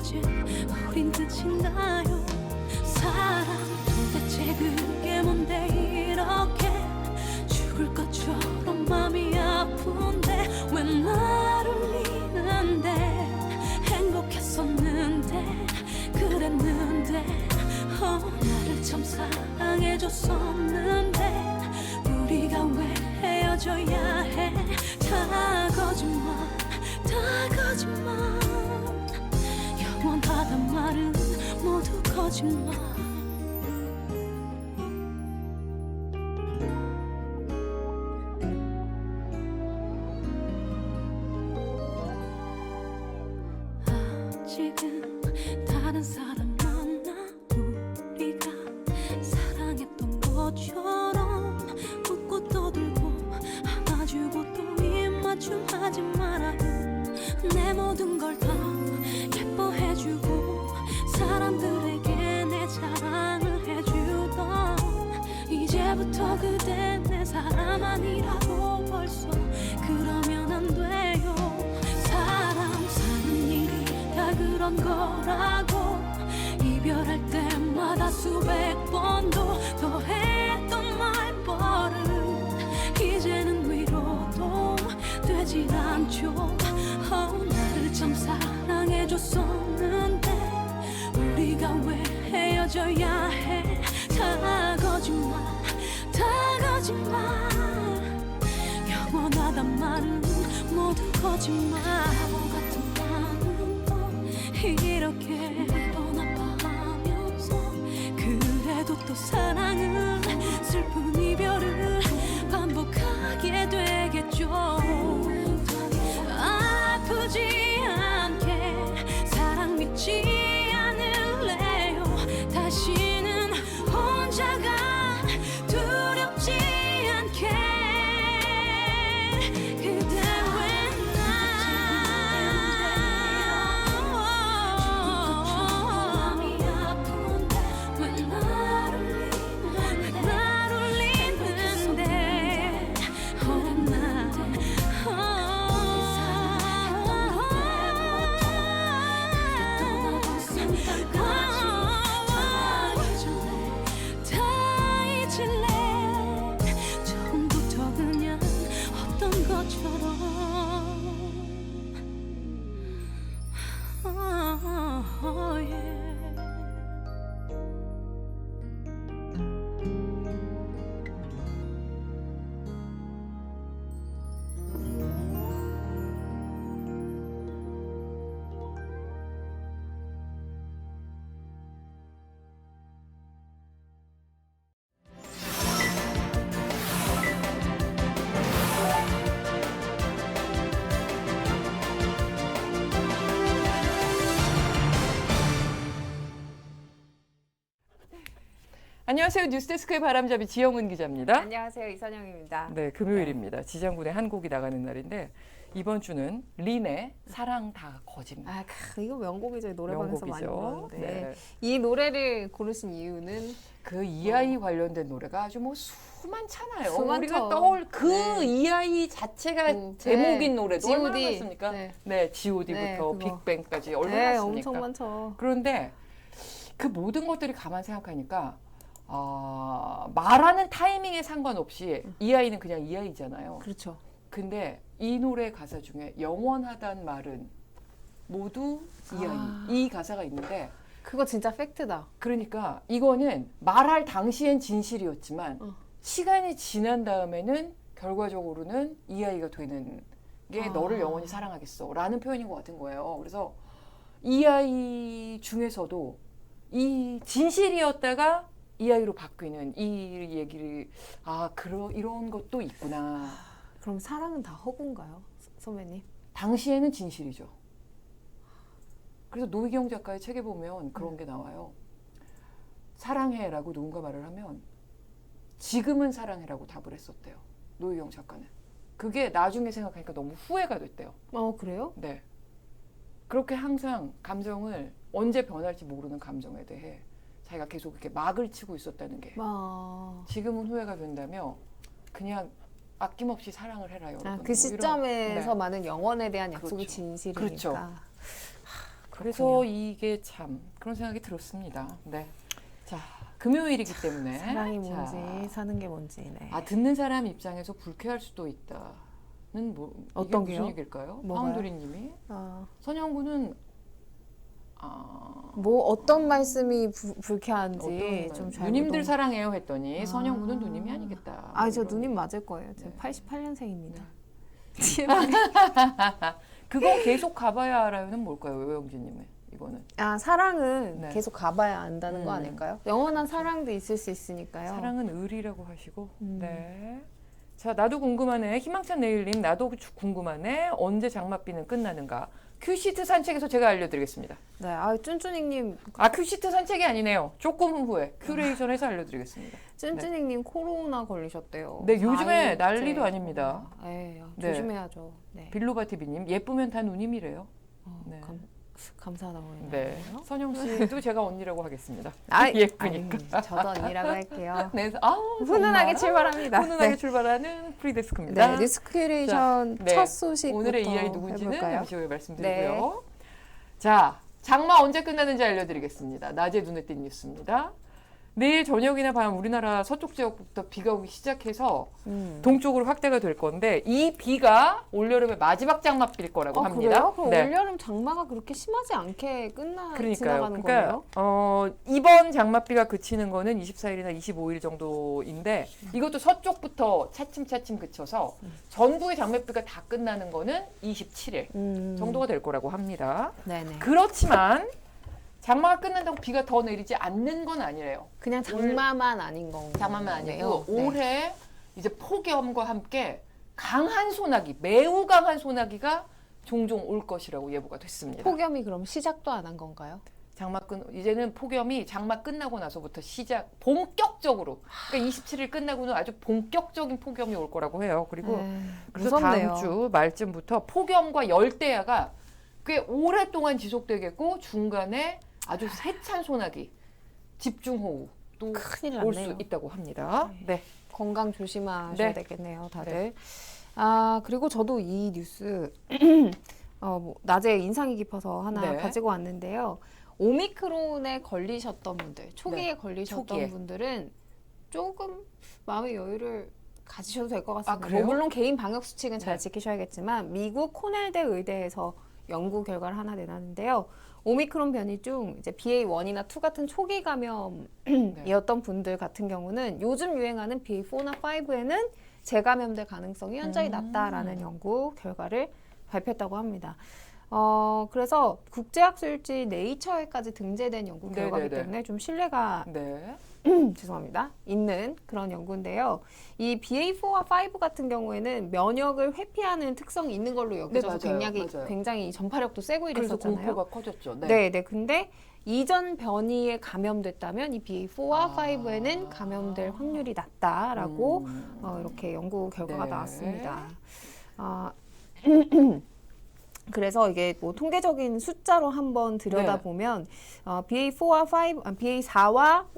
이제 우린 끝인가요? 사랑 도대체 그게 뭔데 이렇게 죽을 것처럼 맘이 아픈데 왜 날 울리는데 행복했었는데 그랬는데 나를 참 사랑해줬었는데 우리가 왜 헤어져야 해? 다 거짓말 다 거짓말 영원하단 말은 모두 거짓말 아직은 다른 사람 만나 우리가 사랑했던 것처럼 웃고 떠들고 안아주고 또 입맞춤 하지 말아요 내 모든 걸 다 예뻐해주고 사람들에게 내 자랑을 해주던 이제부터 그댄 내 사람 아니라고 벌써 그러면 안 돼요 사람 사는 일이 다 그런 거라고 이별할 때마다 수백 번도 더 했던 말버릇 이제는 위로도 되질 않죠 나를 참 사랑해줬었는데 우리가 왜 헤어져야 해 다 거짓말 다 거짓말 영원하단 말은 모두 거짓말 바보 같은 마음도 이렇게 떠나봐하면서 그래도 또 사랑은 슬픈 이별을 반복하게 되겠죠 아프지 않게 사랑 믿지 않을래요 다시는 혼자가 두렵지 않게 그대 왜날 마음이 아픈데 왜 날 울리는데 다 잊을래 처음부터 그냥 없던 것처럼 yeah. 안녕하세요. 뉴스데스크의 바람잡이 지영은 기자입니다. 안녕하세요. 이선영입니다. 네, 금요일입니다. 지장군의 한 곡이 나가는 날인데 이번 주는 린의 사랑 다 거짓말. 아, 이거 명곡이죠. 노래방에서 많이 명곡이죠. 부르는데 네. 이 노래를 고르신 이유는 그 이아이 관련된 노래가 아주 뭐 수많잖아요. 수많죠. 우리가 떠올 그 네. 이아이 자체가 제목인 노래도 얼마나 G.O.D. 많습니까? 네. 네, G.O.D부터 네, 그거. 빅뱅까지 얼마나 네, 많습니까? 엄청 많죠. 그런데 그 모든 것들이 가만 생각하니까 말하는 타이밍에 상관없이 이 아이는 그냥 이 아이잖아요. 그렇죠. 근데 이 노래 가사 중에 영원하단 말은 모두 이 아이 이 가사가 있는데 그거 진짜 팩트다. 그러니까 이거는 말할 당시엔 진실이었지만 시간이 지난 다음에는 결과적으로는 이 아이가 되는 게 너를 영원히 사랑하겠어 라는 표현인 것 같은 거예요. 그래서 이 아이 중에서도 이 진실이었다가 이 아이로 바뀌는 이 얘기를 이런 것도 있구나. 그럼 사랑은 다 허구인가요? 선배님? 당시에는 진실이죠. 그래서 노희경 작가의 책에 보면 그런 게 나와요. 사랑해라고 누군가 말을 하면 지금은 사랑해라고 답을 했었대요. 노희경 작가는. 그게 나중에 생각하니까 너무 후회가 됐대요. 그래요? 네. 그렇게 항상 감정을 언제 변할지 모르는 감정에 대해 자기가 계속 이렇게 막을 치고 있었다는 게 지금은 후회가 된다며 그냥 아낌없이 사랑을 해라 여러분. 그 시점에서 네. 많은 영혼에 대한 약속이 그렇죠. 진실이니까. 그렇죠. 그래서 이게 참 그런 생각이 들었습니다. 네. 자, 금요일이기 때문에 사랑이 자, 뭔지 사는 게 뭔지. 네. 아, 듣는 사람 입장에서 불쾌할 수도 있다는 뭐 어떤 이게 게요? 무슨 얘기일까요? 뭐가요? 황도리님이 아, 선영군은 뭐 어떤 말씀이 불쾌한지 어떤 좀 잘. 누님들 사랑해요 했더니 아. 선영군은 누님이 아니겠다. 아, 저 이런. 누님 맞을 거예요. 저 네. 88년생입니다. 그거 계속 가봐야 알아요는 뭘까요, 오영진님의 이거는 아, 사랑은 네. 계속 가봐야 안다는 거 음. 아닐까요? 영원한 사랑도 있을 수 있으니까요. 사랑은 의리라고 하시고 음. 네. 자, 나도 궁금하네. 희망찬 내일님 나도 궁금하네. 언제 장맛비는 끝나는가? 큐시트 산책에서 제가 알려드리겠습니다. 네, 아, 쭌쭌이님, 아, 큐시트 산책이 아니네요. 조금 후에 큐레이션에서 알려드리겠습니다. 쭌쭌이님 코로나 걸리셨대요. 네, 요즘에 4일째. 난리도 아닙니다. 네, 네. 조심해야죠. 네. 빌로바티비님 예쁘면 다 누님이래요. 네. 감사하다고 해요. 네, 선영 씨도 제가 언니라고 하겠습니다. 아, 예쁘니까. 저도 언니라고 할게요. 네, 아우, 훈훈하게 정말 출발합니다. 훈훈하게 네. 출발하는 프리데스크입니다. 네, 뉴스큐레이션 자, 네. 첫 소식부터 오늘의 이야기 누군지는 해볼까요? 잠시 후에 말씀드리고요. 자, 장마 언제 끝나는지 알려드리겠습니다. 낮에 눈에 띈 뉴스입니다. 내일 저녁이나 밤 우리나라 서쪽 지역부터 비가 오기 시작해서 동쪽으로 확대가 될 건데 이 비가 올여름의 마지막 장맛비일 거라고 합니다. 그래요? 그럼 네. 올여름 장마가 그렇게 심하지 않게 그러니까요. 지나가는 거예요? 이번 장맛비가 그치는 거는 24일이나 25일 정도인데 이것도 서쪽부터 차츰차츰 그쳐서 전국의 장맛비가 다 끝나는 거는 27일 정도가 될 거라고 합니다. 네네. 그렇지만 장마가 끝난다고 비가 더 내리지 않는 건 아니래요. 그냥 장마만 아닌 건가요? 장마만 아니고 네. 올해 이제 폭염과 함께 강한 소나기, 매우 강한 소나기가 종종 올 것이라고 예보가 됐습니다. 폭염이 그럼 시작도 안 한 건가요? 이제는 폭염이 장마 끝나고 나서부터 본격적으로 그러니까 27일 끝나고는 아주 본격적인 폭염이 올 거라고 해요. 그리고 그래서 무섭네요. 다음 주 말쯤부터 폭염과 열대야가 꽤 오랫동안 지속되겠고 중간에 아주 세찬 소나기, 집중호우도 큰일 올 수 났네요. 있다고 합니다. 네. 건강 조심하셔야 네. 되겠네요, 다들. 네. 아, 그리고 저도 이 뉴스 뭐 낮에 인상이 깊어서 하나 네. 가지고 왔는데요. 오미크론에 걸리셨던 분들, 초기에 걸리셨던 초기에. 분들은 조금 마음의 여유를 가지셔도 될 것 같습니다. 그래요? 뭐 물론 개인 방역 수칙은 잘 네. 지키셔야겠지만 미국 코넬대 의대에서 연구 결과를 하나 내놨는데요. 오미크론 변이 중 이제 BA1이나 2 같은 초기 감염이었던 분들 같은 경우는 요즘 유행하는 BA4나 5에는 재감염될 가능성이 현저히 낮다라는 연구 결과를 발표했다고 합니다. 그래서 국제학술지 네이처에까지 등재된 연구 결과이기 네네네. 때문에 좀 신뢰가 네. 죄송합니다. 있는 그런 연구인데요. 이 BA4와 5 같은 경우에는 면역을 회피하는 특성이 있는 걸로 여겨져서 네, 맞아요. 굉장히 전파력도 세고 그래서 이랬었잖아요. 공포가 커졌죠. 네, 네. 근데 이전 변이에 감염됐다면 이 BA4와 5에는 감염될 확률이 낮다라고 이렇게 연구 결과가 네. 나왔습니다. 그래서 이게 뭐 통계적인 숫자로 한번 들여다보면 BA4와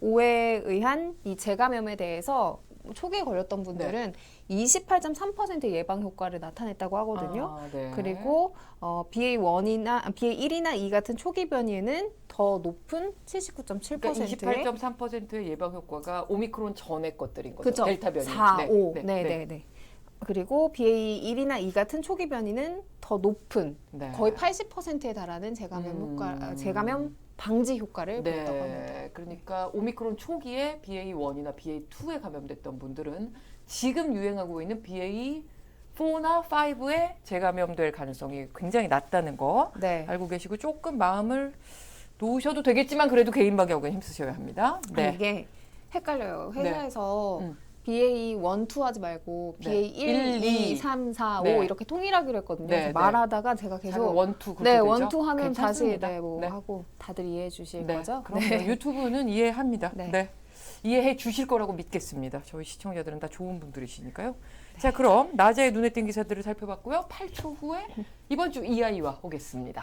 5에 의한 이 재감염에 대해서 초기에 걸렸던 분들은 28.3% 예방 효과를 나타냈다고 하거든요. 네. 그리고 BA1이나 2 같은 초기 변이에는 더 높은 79.7%의 그러니까 28.3%의 예방 효과가 오미크론 전의 것들인 거죠. 그죠? 델타 변이. 4, 5. 네. 네. 그리고 BA1이나 2 같은 초기 변이는 더 높은 네. 거의 80%에 달하는 재감염 방지 효과를 보였다고 합니다. 네. 그러니까 오미크론 초기에 BA1이나 BA2에 감염됐던 분들은 지금 유행하고 있는 BA4나 5에 재감염될 가능성이 굉장히 낮다는 거 네. 알고 계시고 조금 마음을 놓으셔도 되겠지만 그래도 개인 방역은 힘쓰셔야 합니다. 네. 이게 헷갈려요. 회사에서 네. BA1, 2 하지 말고 네. BA1, 1, 2, 2, 3, 4, 5 네. 이렇게 통일하기로 했거든요. 네, 그래서 네. 말하다가 제가 계속 원투 그렇게 네, 되죠? 1, 2 하면 다시 괜찮습니다. 뭐 네. 하고 다들 이해해 주실 네, 거죠? 그럼요. 유튜브는 이해합니다. 네. 네. 이해해 주실 거라고 믿겠습니다. 저희 시청자들은 다 좋은 분들이시니까요. 자, 그럼 낮에 눈에 띈 기사들을 살펴봤고요. 8초 후에 이번 주 이야기와 오겠습니다.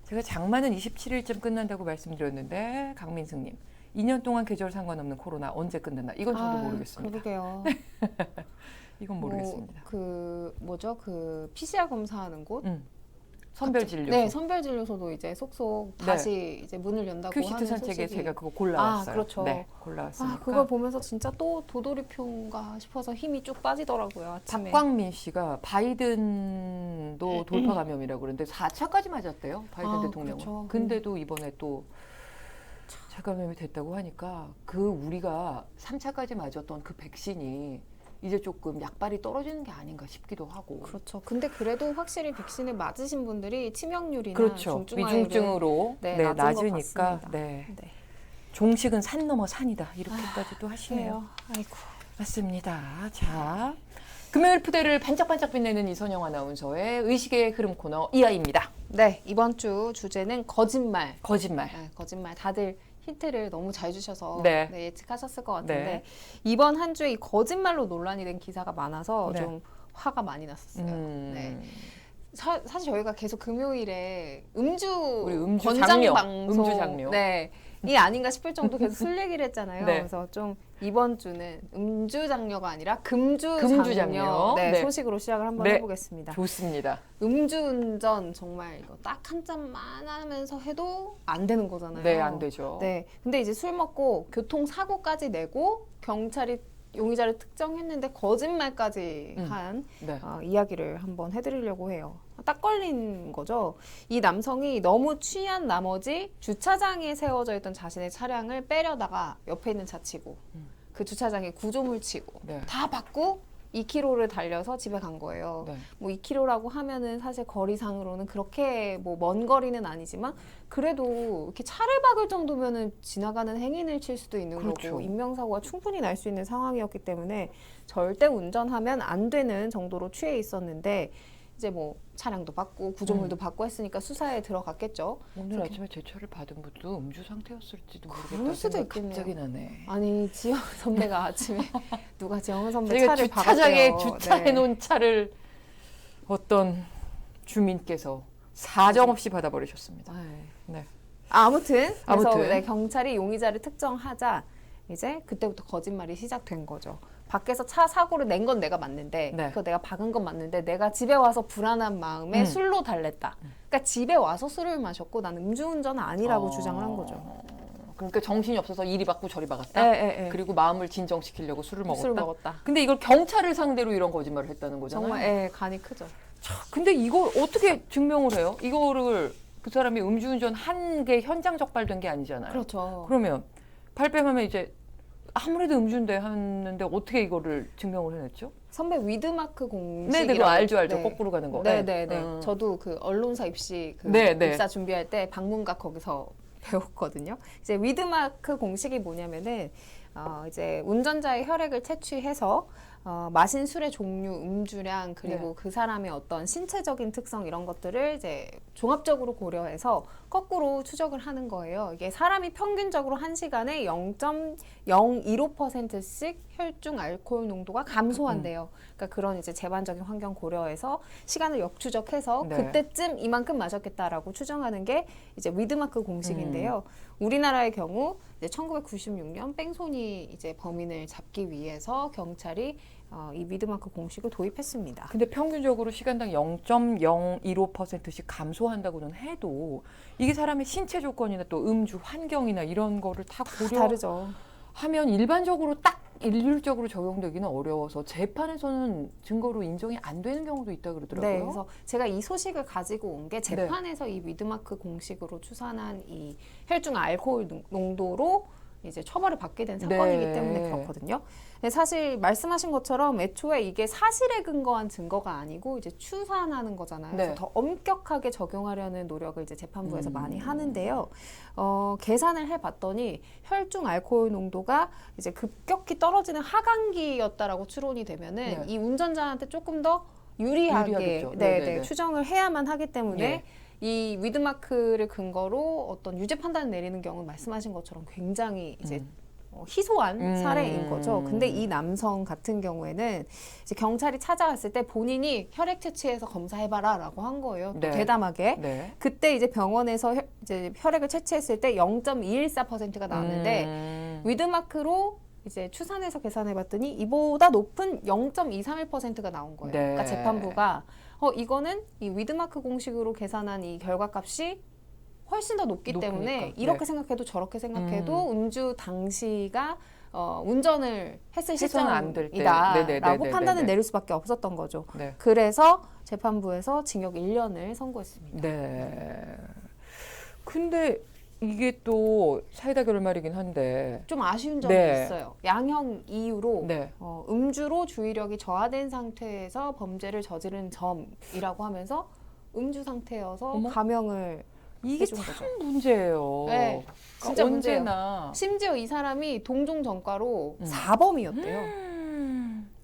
제가 장마는 27일쯤 끝난다고 말씀드렸는데 강민승님 2년 동안 계절 상관없는 코로나 언제 끝났나 이건 저도 모르겠습니다. 그러게요. 이건 모르겠습니다. 그 뭐죠? 그 PCR 검사하는 곳? 선별진료소. 네, 선별진료소도 이제 속속 네. 다시 이제 문을 연다고 큐시트 하는 산책에 소식이. 제가 그거 골라왔어요. 아, 그렇죠. 네, 골라왔으니까. 아, 그걸 보면서 진짜 또 도돌이표인가 싶어서 힘이 쭉 빠지더라고요. 아침에. 박광민 씨가 바이든도 돌파 감염이라고 그러는데 4차까지 맞았대요. 바이든 아, 대통령은. 그렇죠. 근데도 이번에 또 재감염이 됐다고 하니까 그 우리가 3차까지 맞았던 그 백신이 이제 조금 약발이 떨어지는 게 아닌가 싶기도 하고. 그렇죠. 근데 그래도 확실히 백신을 맞으신 분들이 치명률이나 그렇죠. 중증화율은 위중증으로 네, 네, 낮은 것 낮으니까. 같습니다. 네. 네. 종식은 산 넘어 산이다. 이렇게까지도 하시네요. 아이고. 맞습니다. 자, 금요일 푸대를 반짝반짝 빛내는 이선영 아나운서의 의식의 흐름 코너 이하입니다. 네, 이번 주 주제는 거짓말. 거짓말. 네, 거짓말. 다들 힌트를 너무 잘 주셔서 네. 네, 예측하셨을 것 같은데 네. 이번 한 주에 이 거짓말로 논란이 된 기사가 많아서 네. 좀 화가 많이 났었어요. 네. 음. 사실 저희가 계속 금요일에 음주 우리 음주 권장 장려, 방송 음주 장려. 네. 이 아닌가 싶을 정도 계속 술 얘기를 했잖아요. 네. 그래서 좀 이번 주는 음주 장려가 아니라 금주 금주 장려, 장려. 네, 네. 소식으로 시작을 한번 네. 해보겠습니다. 좋습니다. 음주운전 정말 이거 딱 한 잔만 하면서 해도 안 되는 거잖아요. 네, 안 되죠. 네. 근데 이제 술 먹고 교통사고까지 내고 경찰이 용의자를 특정했는데 거짓말까지 한 네. 이야기를 한번 해드리려고 해요. 딱 걸린 거죠. 이 남성이 너무 취한 나머지 주차장에 세워져 있던 자신의 차량을 빼려다가 옆에 있는 차 치고 그 주차장에 구조물 치고 네. 다 받고 2km를 달려서 집에 간 거예요. 네. 뭐 2km라고 하면은 사실 거리상으로는 그렇게 뭐 먼 거리는 아니지만 그래도 이렇게 차를 박을 정도면은 지나가는 행인을 칠 수도 있는 그렇죠. 거고 인명사고가 충분히 날 수 있는 상황이었기 때문에 절대 운전하면 안 되는 정도로 취해 있었는데 이제 뭐 차량도 받고 구조물도 받고 했으니까 수사에 들어갔겠죠. 오늘 아침에 제 차를 받은 분도 음주 상태였을지도 그럴 모르겠다 수도 생각 있겠네요. 갑자기 나네. 아니 지영 선배가 아침에 누가 지영 선배 저희가 차를 주차장에 박았대요. 주차해 네. 놓은 차를 어떤 주민께서 사정없이 받아버리셨습니다. 네. 아무튼 그래서 아무튼. 네, 경찰이 용의자를 특정하자 이제 그때부터 거짓말이 시작된 거죠. 밖에서 차 사고를 낸 건 내가 맞는데 네. 그거 내가 박은 건 맞는데 내가 집에 와서 불안한 마음에 술로 달랬다. 그러니까 집에 와서 술을 마셨고 나는 음주운전은 아니라고 주장을 한 거죠. 그러니까 정신이 없어서 이리 박고 저리 박았다. 네. 그리고 마음을 진정시키려고 술을 먹었다. 술을 먹었다. 근데 이걸 경찰을 상대로 이런 거짓말을 했다는 거잖아요. 정말 간이 크죠. 근데 이걸 어떻게 증명을 해요? 이거를 그 사람이 음주운전 한 게 현장 적발된 게 아니잖아요. 그렇죠. 그러면 발뺌하면 이제 아무래도 음주인데 하는데 어떻게 이거를 증명을 해냈죠? 선배 위드마크 공식. 네, 그거 알죠. 거꾸로 가는 거. 네네네. 저도 그 언론사 입시 네, 네. 입사 준비할 때 방문각 거기서 배웠거든요. 이제 위드마크 공식이 뭐냐면은 이제 운전자의 혈액을 채취해서 마신 술의 종류, 음주량 그리고 네. 그 사람의 어떤 신체적인 특성 이런 것들을 이제 종합적으로 고려해서 거꾸로 추적을 하는 거예요. 이게 사람이 평균적으로 한 시간에 0.015%씩 혈중 알코올 농도가 감소한대요. 그러니까 그런 이제 제반적인 환경 고려해서 시간을 역추적해서 네. 그때쯤 이만큼 마셨겠다라고 추정하는 게 이제 위드마크 공식인데요. 우리나라의 경우 이제 1996년 뺑소니 이제 범인을 잡기 위해서 경찰이 이 위드마크 공식을 도입했습니다. 근데 평균적으로 시간당 0.015%씩 감소한다고는 해도 이게 사람의 신체 조건이나 또 음주 환경이나 이런 거를 다 다르죠. 고려하면 일반적으로 딱 일률적으로 적용되기는 어려워서 재판에서는 증거로 인정이 안 되는 경우도 있다 그러더라고요. 네, 그래서 제가 이 소식을 가지고 온 게 재판에서 이 위드마크 공식으로 추산한 이 혈중 알코올 농도로 이제 처벌을 받게 된 사건이기 네. 때문에 그렇거든요. 근데 사실 말씀하신 것처럼 애초에 이게 사실에 근거한 증거가 아니고 이제 추산하는 거잖아요. 네. 그래서 더 엄격하게 적용하려는 노력을 이제 재판부에서 많이 하는데요. 계산을 해봤더니 혈중 알코올 농도가 이제 급격히 떨어지는 하강기였다라고 추론이 되면은 네. 이 운전자한테 조금 더 유리하게 유리하겠죠. 네네, 네네네. 추정을 해야만 하기 때문에 예. 이 위드마크를 근거로 어떤 유죄 판단을 내리는 경우는 말씀하신 것처럼 굉장히 이제 희소한 사례인 거죠. 근데 이 남성 같은 경우에는 이제 경찰이 찾아왔을 때 본인이 혈액 채취해서 검사해봐라라고 한 거예요. 또 네. 대담하게. 네. 그때 이제 병원에서 이제 혈액을 채취했을 때 0.214%가 나왔는데 위드마크로 이제 추산해서 계산해봤더니 이보다 높은 0.231%가 나온 거예요. 네. 그러니까 재판부가 이거는 이 위드마크 공식으로 계산한 이 결과값이 훨씬 더 높기 높으니까. 때문에 이렇게 네. 생각해도 저렇게 생각해도 음주 당시가 운전을 했을 해서는 안될 때. 시점이다라고 네네네네네네. 판단을 내릴 수밖에 없었던 거죠. 네. 그래서 재판부에서 징역 1년을 선고했습니다. 네. 근데 이게 또 사이다 결말이긴 한데. 좀 아쉬운 점이 네. 있어요. 양형 이유로 네. 음주로 주의력이 저하된 상태에서 범죄를 저지른 점이라고 하면서 음주 상태여서 어머. 감형을 이게 해준 참 거죠. 문제예요. 네, 진짜 언제나. 심지어 이 사람이 동종 전과로 음. 4범이었대요.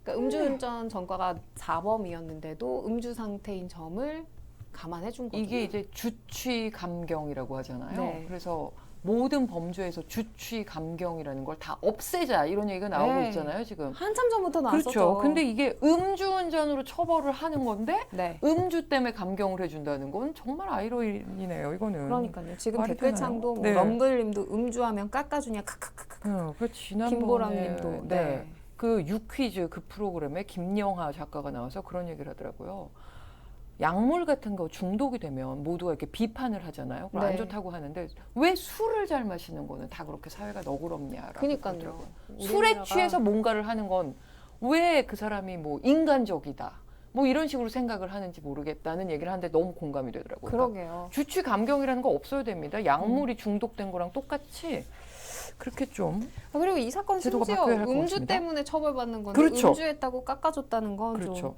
그러니까 음주운전 전과가 4범이었는데도 음주 상태인 점을 감안해 준 거죠. 이게 이제 주취 감경이라고 하잖아요. 네. 그래서 모든 범죄에서 주취 감경이라는 걸 다 없애자 이런 얘기가 나오고 네. 있잖아요, 지금. 한참 전부터 나왔었죠. 그렇죠. 근데 이게 음주운전으로 처벌을 하는 건데 네. 음주 때문에 감경을 해준다는 건 정말 아이러니네요, 이거는. 그러니까요. 지금 말이 댓글창도 되나요? 뭐 네. 럼블님도 음주하면 깎아주냐 크크크크. 그 지난번에 김보람님도 네. 그 유퀴즈 그 프로그램에 김영하 작가가 나와서 그런 얘기를 하더라고요. 약물 같은 거 중독이 되면 모두가 이렇게 비판을 하잖아요. 그럼 네. 안 좋다고 하는데 왜 술을 잘 마시는 거는 다 그렇게 사회가 너그럽냐라고 그러니까요. 그러더라고요. 술에 취해서 뭔가를 하는 건 왜 그 사람이 뭐 인간적이다 뭐 이런 식으로 생각을 하는지 모르겠다는 얘기를 하는데 너무 공감이 되더라고요. 그러니까 그러게요. 주취 감경이라는 거 없어야 됩니다. 약물이 중독된 거랑 똑같이 그렇게 좀 그리고 이 사건 제도가 심지어 바뀌어야 할것 음주 같습니다. 때문에 처벌받는 건데 그렇죠. 음주했다고 깎아줬다는 건 그렇죠. 좀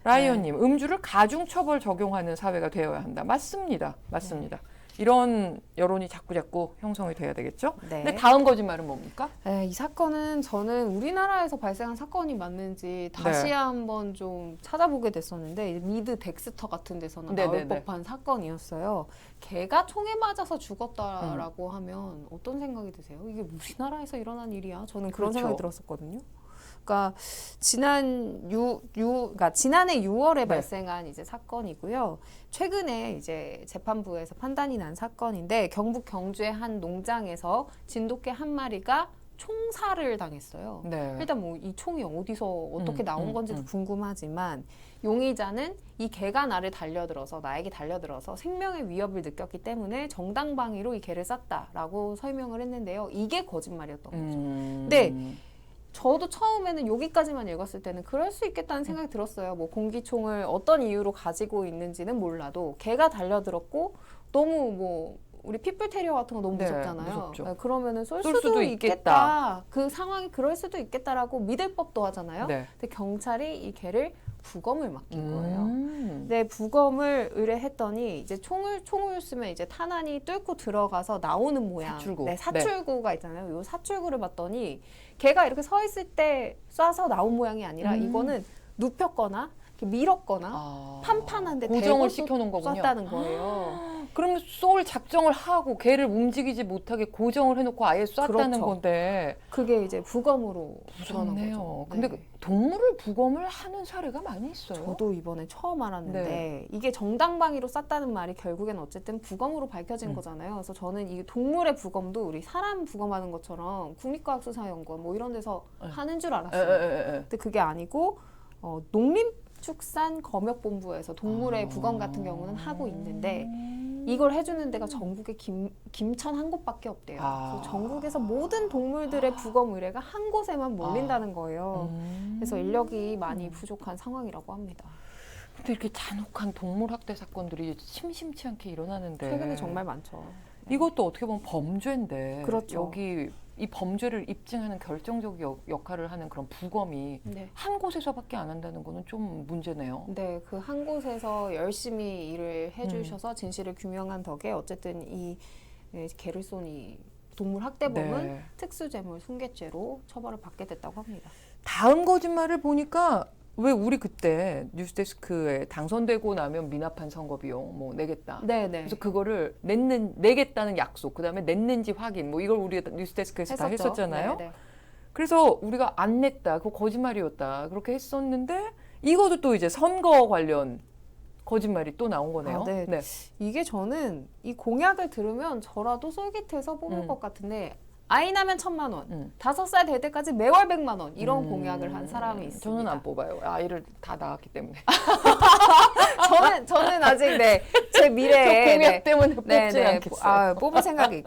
라이언님, 음주를 가중처벌 적용하는 사회가 되어야 한다. 맞습니다. 맞습니다. 이런 여론이 자꾸 형성이 돼야 되겠죠? 네. 근데 다음 거짓말은 뭡니까? 이 사건은 저는 우리나라에서 발생한 사건이 맞는지 다시 네. 한번 좀 찾아보게 됐었는데 이제 미드 덱스터 같은 데서는 나올 네네네. 법한 사건이었어요. 개가 총에 맞아서 죽었다라고 하면 어떤 생각이 드세요? 이게 우리나라에서 일어난 일이야? 저는 그런 그렇죠. 생각이 들었었거든요. 그러니까 그러니까 지난해 6월에 네. 발생한 이제 사건이고요. 최근에 이제 재판부에서 판단이 난 사건인데 경북 경주의 한 농장에서 진돗개 한 마리가 총살을 당했어요. 네. 일단 뭐 이 총이 어디서 어떻게 나온 건지도 음. 궁금하지만 용의자는 이 개가 나에게 달려들어서 생명의 위협을 느꼈기 때문에 정당방위로 이 개를 쐈다라고 설명을 했는데요. 이게 거짓말이었던 거죠. 네. 저도 처음에는 여기까지만 읽었을 때는 그럴 수 있겠다는 생각이 들었어요. 뭐 공기총을 어떤 이유로 가지고 있는지는 몰라도 개가 달려들었고 너무 뭐 우리 핏불 테리어 같은 거 너무 네, 무섭잖아요. 무섭죠. 네, 그러면은 쏠 쏠 수도 수도 있겠다. 그 상황이 그럴 수도 있겠다라고 믿을 법도 하잖아요. 네. 근데 경찰이 이 개를 부검을 맡긴 거예요. 음. 네, 부검을 의뢰했더니 이제 총을 쓰면 이제 탄환이 뚫고 들어가서 나오는 모양. 사출구. 네, 사출구가 있잖아요. 요 사출구를 봤더니 걔가 이렇게 서 있을 때 쏴서 나온 모양이 아니라 이거는 눕혔거나 이렇게 밀었거나 판판한데 고정을 대고 시켜놓은 거군요. 쐈다는 거예요. 그러면 쏠 작정을 하고 개를 움직이지 못하게 고정을 해놓고 아예 쐈다는 그렇죠. 건데 그게 이제 부검으로 드러난 무섭네요. 거죠. 근데 네. 그 동물을 부검을 하는 사례가 많이 있어요. 저도 이번에 처음 알았는데 네. 이게 정당방위로 쐈다는 말이 결국엔 어쨌든 부검으로 밝혀진 거잖아요. 그래서 저는 이 동물의 부검도 우리 사람 부검하는 것처럼 국립과학수사연구원 뭐 이런 데서 네. 하는 줄 알았어요. 근데 그게 아니고 농림축산검역본부에서 동물의 부검 같은 경우는 하고 있는데 이걸 해주는 데가 전국에 김천 한 곳밖에 없대요. 그래서 전국에서 모든 동물들의 부검 의뢰가 한 곳에만 몰린다는 거예요. 그래서 인력이 많이 부족한 상황이라고 합니다. 근데 이렇게 잔혹한 동물 학대 사건들이 심심치 않게 일어나는데 최근에 정말 많죠. 이것도 어떻게 보면 범죄인데 그렇죠. 여기 이 범죄를 입증하는 결정적 역할을 하는 그런 부검이 네. 한 곳에서밖에 안 한다는 거는 좀 문제네요. 네, 그 한 곳에서 열심히 일을 해주셔서 진실을 규명한 덕에 어쨌든 이 개를 쏜 이 동물 학대범은 네. 특수재물 순괴죄로 처벌을 받게 됐다고 합니다. 다음 거짓말을 보니까 왜 우리 그때 뉴스데스크에 당선되고 나면 미납한 선거 비용 뭐 내겠다. 네, 네. 그래서 그거를 내겠다는 약속, 그다음에 냈는지 확인, 뭐 이걸 우리가 뉴스데스크에서 다 했었잖아요. 네, 네. 그래서 우리가 안 냈다, 그거 거짓말이었다 그렇게 했었는데 이것도 또 이제 선거 관련 거짓말이 또 나온 거네요. 아, 네. 이게 저는 이 공약을 들으면 저라도 솔깃해서 뽑을 것 같은데 아이 나면 1,000만 원, 5살 될 때까지 매월 100만 원 이런 공약을 한 사람이 있습니다. 저는 안 뽑아요. 아이를 다 낳았기 때문에. 저는 아직 제 미래에 저 공약 때문에 뽑지 않겠어요. 뽑을 생각이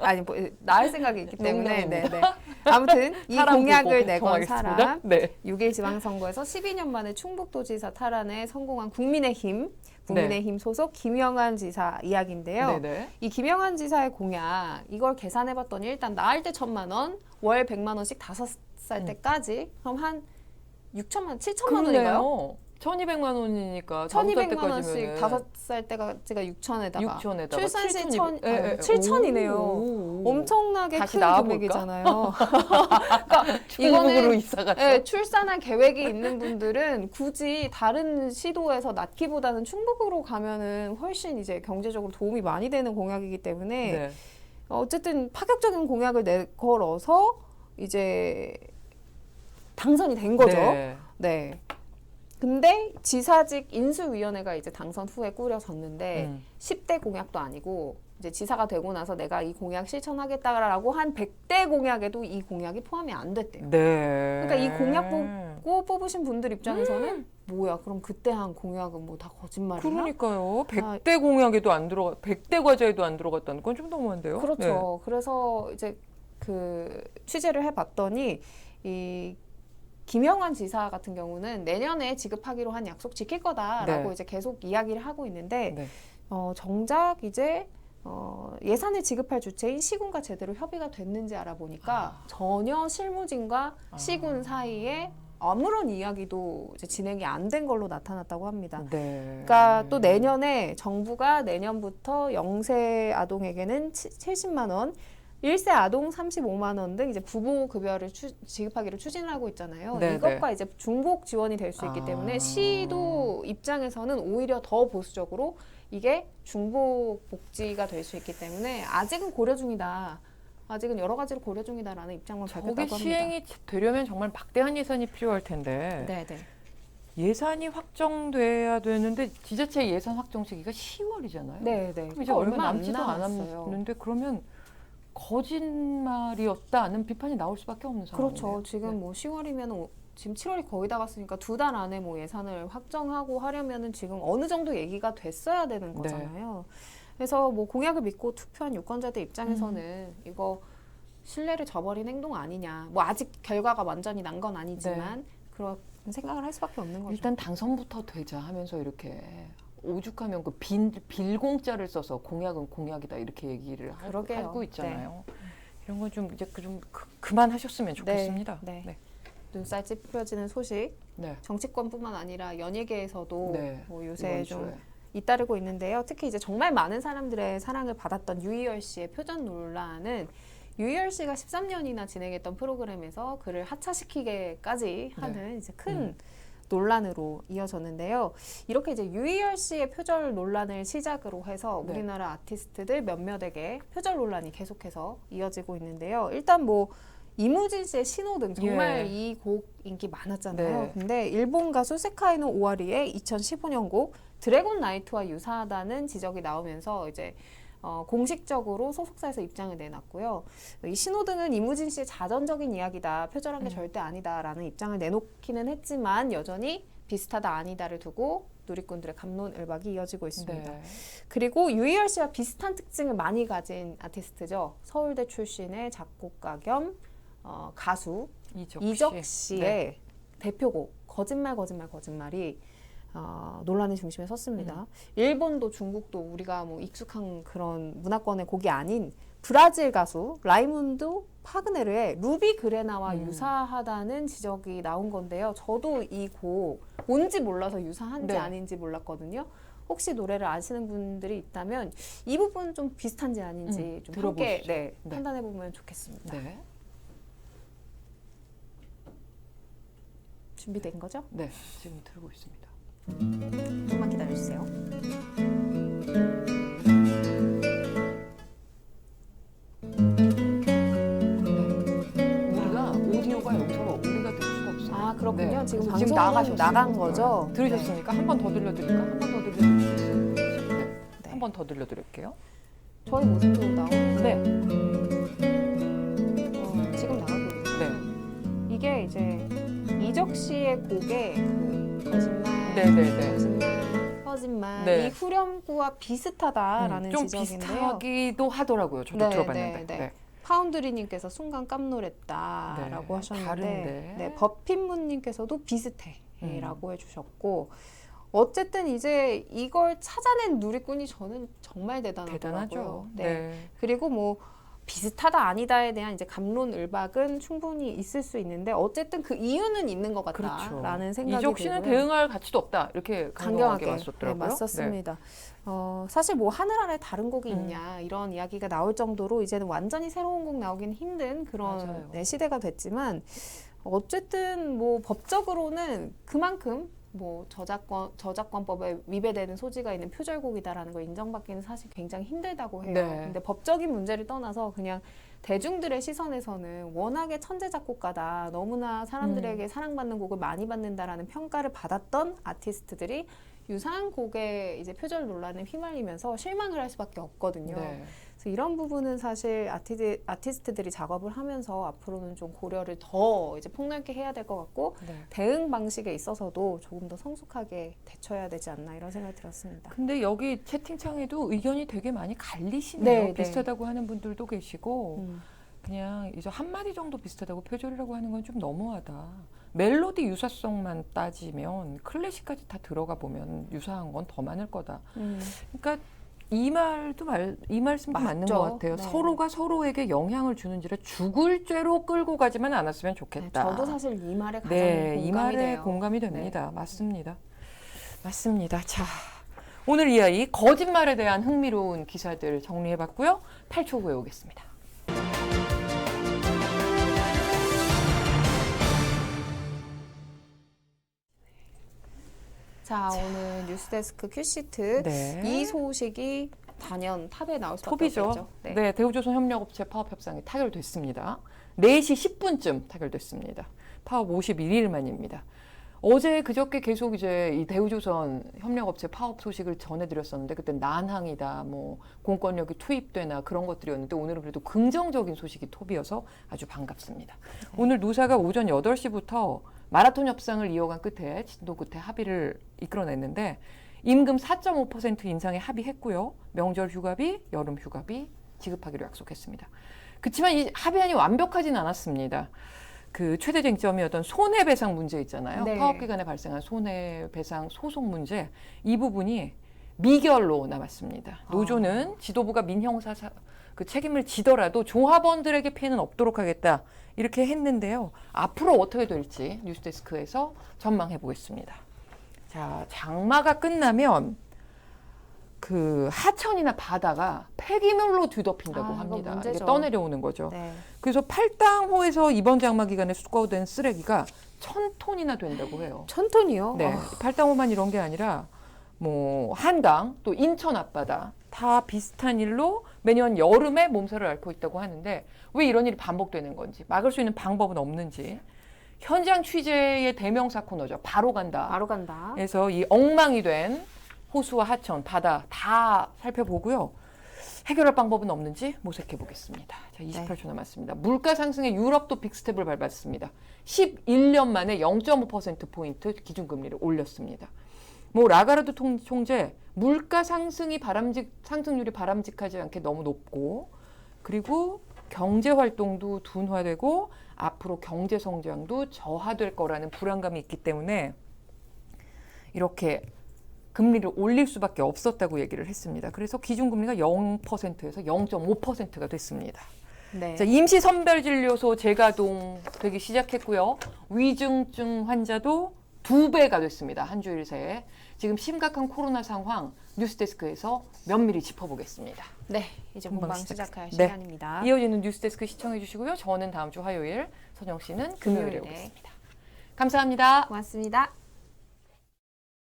낳을 생각이 있기 때문에 농담입니다. 아무튼 이 사람 공약을 보고 내건 정하겠습니다. 사람 네. 6일 지방선거에서 12년 만에 충북도지사 탈환에 성공한 국민의힘 소속 김영환 지사 이야기인데요. 네네. 이 김영환 지사의 공약 이걸 계산해봤더니 일단 낳을 때 1,000만 원, 월 100만 원씩 5살 때까지 그럼 한 6천만 원, 7천만 원인가요? 1,200만 원이니까 1,200만 원씩 5살 때까지가 6천에다가 6천에다가 출산 시 7,200. 7천이네요. 엄청나게 다시 큰 나와볼까? 금액이잖아요. 중국으로 이사 갔죠. 네, 출산할 계획이 있는 분들은 굳이 다른 시도에서 낳기보다는 충북으로 가면은 훨씬 이제 경제적으로 도움이 많이 되는 공약이기 때문에 네. 어쨌든 파격적인 공약을 내걸어서 이제 당선이 된 거죠. 네. 네. 근데 지사직 인수위원회가 이제 당선 후에 꾸려졌는데 10대 공약도 아니고 이제 지사가 되고 나서 내가 이 공약 실천하겠다라고 한 100대 공약에도 이 공약이 포함이 안 됐대요. 네. 그러니까 이 공약 보고 뽑으신 분들 입장에서는 뭐야? 그럼 그때 한 공약은 뭐 다 거짓말이야? 그러니까요. 100대 공약에도 안 들어가, 100대 과제에도 안 들어갔다는 건 좀 너무한데요. 그렇죠. 네. 그래서 이제 그 취재를 해봤더니 이 김영환 지사 같은 경우는 내년에 지급하기로 한 약속 지킬 거다라고 네. 이제 계속 이야기를 하고 있는데 네. 정작 이제 예산을 지급할 주체인 시군과 제대로 협의가 됐는지 알아보니까 전혀 실무진과 시군 사이에 아무런 이야기도 이제 진행이 안 된 걸로 나타났다고 합니다. 네. 그러니까 또 내년에 정부가 내년부터 0세 아동에게는 70만 원, 1세 아동 35만 원 등 이제 부모 급여를 지급하기를 추진을 하고 있잖아요. 네네. 이것과 이제 중복 지원이 될 수 있기 때문에 시도 입장에서는 오히려 더 보수적으로 이게 중복 복지가 될 수 있기 때문에 아직은 고려 중이다. 아직은 여러 가지를 고려 중이다라는 입장만 저게 밝혔다고 합니다. 시행이 되려면 정말 막대한 예산이 필요할 텐데 네네. 예산이 확정돼야 되는데 지자체 예산 확정 시기가 10월이잖아요. 네네. 그럼 이제 얼마 남지도 않았는데 그러면 거짓말이었다는 비판이 나올 수밖에 없는 상황이에요. 그렇죠. 지금 뭐 10월이면 지금 7월이 거의 다 갔으니까 2달 안에 뭐 예산을 확정하고 하려면은 지금 어느 정도 얘기가 됐어야 되는 거잖아요. 그래서 뭐 공약을 믿고 투표한 유권자들 입장에서는 이거 신뢰를 저버린 행동 아니냐. 뭐 아직 결과가 완전히 난 건 아니지만 그런 생각을 할 수밖에 없는 거죠. 일단 당선부터 되자 하면서 이렇게 오죽하면 그 빌공짜를 써서 공약은 공약이다 이렇게 얘기를 하고 있잖아요. 네. 이런 건 좀 이제 좀 그만하셨으면 좋겠습니다. 네. 네. 눈살 찌푸려지는 소식. 네. 정치권뿐만 아니라 연예계에서도 네. 뭐 요새 좀 잇따르고 있는데요. 특히 이제 정말 많은 사람들의 사랑을 받았던 유희열 씨의 표전 논란은 유희열 씨가 13년이나 진행했던 프로그램에서 그를 하차시키게까지 하는 이제 큰 논란으로 이어졌는데요. 이렇게 이제 유희열 씨의 표절 논란을 시작으로 해서 우리나라 아티스트들 몇몇에게 표절 논란이 계속해서 이어지고 있는데요. 일단 뭐 이무진 씨의 신호등 정말 이 곡 인기 많았잖아요. 네. 근데 일본 가수 세카이노 오와리의 2015년 곡 드래곤 나이트와 유사하다는 지적이 나오면서 이제 공식적으로 소속사에서 입장을 내놨고요. 이 신호등은 이무진 씨의 자전적인 이야기다. 표절한 게 절대 아니다라는 입장을 내놓기는 했지만 여전히 비슷하다 아니다를 두고 누리꾼들의 감론을박이 이어지고 있습니다. 네. 그리고 유희열 씨와 비슷한 특징을 많이 가진 아티스트죠. 서울대 출신의 작곡가 겸 가수 이적 씨의 대표곡 거짓말이 논란의 중심에 섰습니다. 일본도 중국도 우리가 뭐 익숙한 그런 문화권의 곡이 아닌 브라질 가수 라이문드 파그네르의 루비 그레나와 유사하다는 지적이 나온 건데요. 저도 이 곡 뭔지 몰라서 유사한지 아닌지 몰랐거든요. 혹시 노래를 아시는 분들이 있다면 이 부분 좀 비슷한지 아닌지 좀 함께 판단해 보면 좋겠습니다. 네. 준비된 거죠? 네, 지금 들고 있습니다. 조금만 기다려주세요. 우리가 오디오가 여기서 우리가 들을 수가 없어요. 아 그렇군요. 네. 지금 그래서 방송 나간 거죠? 들으셨습니까? 한 번 더 들려드릴까? 한 번 더 들려드릴게요. 네. 한 번 더 들려드릴게요. 저희 모습도 나오는데 이게 이제 이적 씨의 곡의 그 거짓말, 네네네. 거짓말 네. 이 후렴구와 비슷하다라는 좀 지적인데요. 비슷하기도 하더라고요. 저도 네, 들어봤는데. 네, 네. 네. 파운드리님께서 순간 깜놀했다라고 네, 하셨는데, 다른데. 네, 버핀문님께서도 비슷해라고 음. 해주셨고, 어쨌든 이제 이걸 찾아낸 누리꾼이 저는 정말 대단하더라고요. 대단하죠. 네. 네. 그리고 뭐 비슷하다 아니다에 대한 이제 갑론을박은 충분히 있을 수 있는데 어쨌든 그 이유는 있는 것 같다라는 그렇죠. 생각이 이적 씨는 들고요. 대응할 가치도 없다. 이렇게 강경하게 강경하게 맞섰더라고요. 네, 맞섰습니다. 사실 뭐 하늘 아래 다른 곡이 있냐 이런 이야기가 나올 정도로 이제는 완전히 새로운 곡 나오기는 힘든 그런 네, 시대가 됐지만 어쨌든 뭐 법적으로는 그만큼 뭐 저작권법에 위배되는 소지가 있는 표절곡이다라는 걸 인정받기는 사실 굉장히 힘들다고 해요. 네. 근데 법적인 문제를 떠나서 그냥 대중들의 시선에서는 워낙에 천재 작곡가다, 너무나 사람들에게 사랑받는 곡을 많이 받는다라는 평가를 받았던 아티스트들이 유사한 곡의 이제 표절 논란에 휘말리면서 실망을 할 수밖에 없거든요. 네. 그래서 이런 부분은 사실 아티스트들이 작업을 하면서 앞으로는 좀 고려를 더 이제 폭넓게 해야 될 것 같고 네. 대응 방식에 있어서도 조금 더 성숙하게 대처해야 되지 않나 이런 생각이 들었습니다. 근데 여기 채팅창에도 의견이 되게 많이 갈리시네요. 네, 비슷하다고 하는 분들도 계시고 그냥 이제 한 마디 정도 비슷하다고 표절이라고 하는 건 좀 너무하다. 멜로디 유사성만 따지면 클래식까지 다 들어가 보면 유사한 건 더 많을 거다. 그러니까 이 말씀도 맞는 맞죠. 것 같아요. 네. 서로가 서로에게 영향을 주는지라 죽을 죄로 끌고 가지만 않았으면 네, 좋겠다. 저도 사실 이 말에 가장 네, 공감이 이 말에 돼요. 공감이 됩니다. 맞습니다. 맞습니다. 자, 오늘 이 아이 거짓말에 대한 흥미로운 기사들 정리해봤고요. 8초 후에 오겠습니다. 자, 오늘 뉴스데스크 큐시트 네. 이 소식이 단연 탑에 나올 수밖에 톱이죠. 없겠죠. 네, 대우조선 협력업체 파업 협상이 타결됐습니다. 4시 10분쯤 타결됐습니다. 파업 51일 만입니다. 어제 그저께 계속 이제 이 대우조선 협력업체 파업 소식을 전해드렸었는데 그때 난항이다, 뭐 공권력이 투입되나 그런 것들이었는데 오늘은 그래도 긍정적인 소식이 톱이어서 아주 반갑습니다. 네. 오늘 노사가 오전 8시부터 마라톤 협상을 이어간 끝에 진도 끝에 합의를 이끌어냈는데 임금 4.5% 인상에 합의했고요. 명절 휴가비, 여름 휴가비 지급하기로 약속했습니다. 그렇지만 이 합의안이 완벽하진 않았습니다. 그 최대 쟁점이었던 손해배상 문제 있잖아요. 네. 파업 기간에 발생한 손해배상 소송 문제 이 부분이 미결로 남았습니다. 노조는 지도부가 민형사 그 책임을 지더라도 조합원들에게 피해는 없도록 하겠다 이렇게 했는데요. 앞으로 어떻게 될지 뉴스데스크에서 전망해 보겠습니다. 자, 장마가 끝나면 그 하천이나 바다가 폐기물로 뒤덮인다고 이거 합니다. 이게 문제죠. 떠내려오는 거죠. 네. 그래서 팔당호에서 이번 장마 기간에 수거된 쓰레기가 1,000톤이나 된다고 해요. 1000톤이요? 네, 팔당호만 이런 게 아니라 뭐 한강 또 인천 앞바다 다 비슷한 일로 매년 여름에 몸살을 앓고 있다고 하는데 왜 이런 일이 반복되는 건지 막을 수 있는 방법은 없는지 현장 취재의 대명사 코너죠. 바로 간다. 바로 간다. 그래서 이 엉망이 된 호수와 하천, 바다 다 살펴보고요. 해결할 방법은 없는지 모색해 보겠습니다. 자, 28초 남았습니다. 물가 상승에 유럽도 빅스텝을 밟았습니다. 11년 만에 0.5%포인트 기준금리를 올렸습니다. 뭐 라가르드 총재 물가 상승이 상승률이 바람직하지 않게 너무 높고 그리고 경제 활동도 둔화되고 앞으로 경제 성장도 저하될 거라는 불안감이 있기 때문에 이렇게 금리를 올릴 수밖에 없었다고 얘기를 했습니다. 그래서 기준금리가 0%에서 0.5%가 됐습니다. 네. 자, 임시선별진료소 재가동 되기 시작했고요. 위중증 환자도 2배가 됐습니다. 한 주일 새에. 지금 심각한 코로나 상황 뉴스데스크에서 면밀히 짚어보겠습니다. 네, 이제 본방 시작할 시작할 네. 시간입니다. 이어지는 뉴스데스크 시청해 주시고요. 저는 다음 주 화요일, 선영 씨는 금요일에 금요일에. 오겠습니다. 감사합니다. 고맙습니다.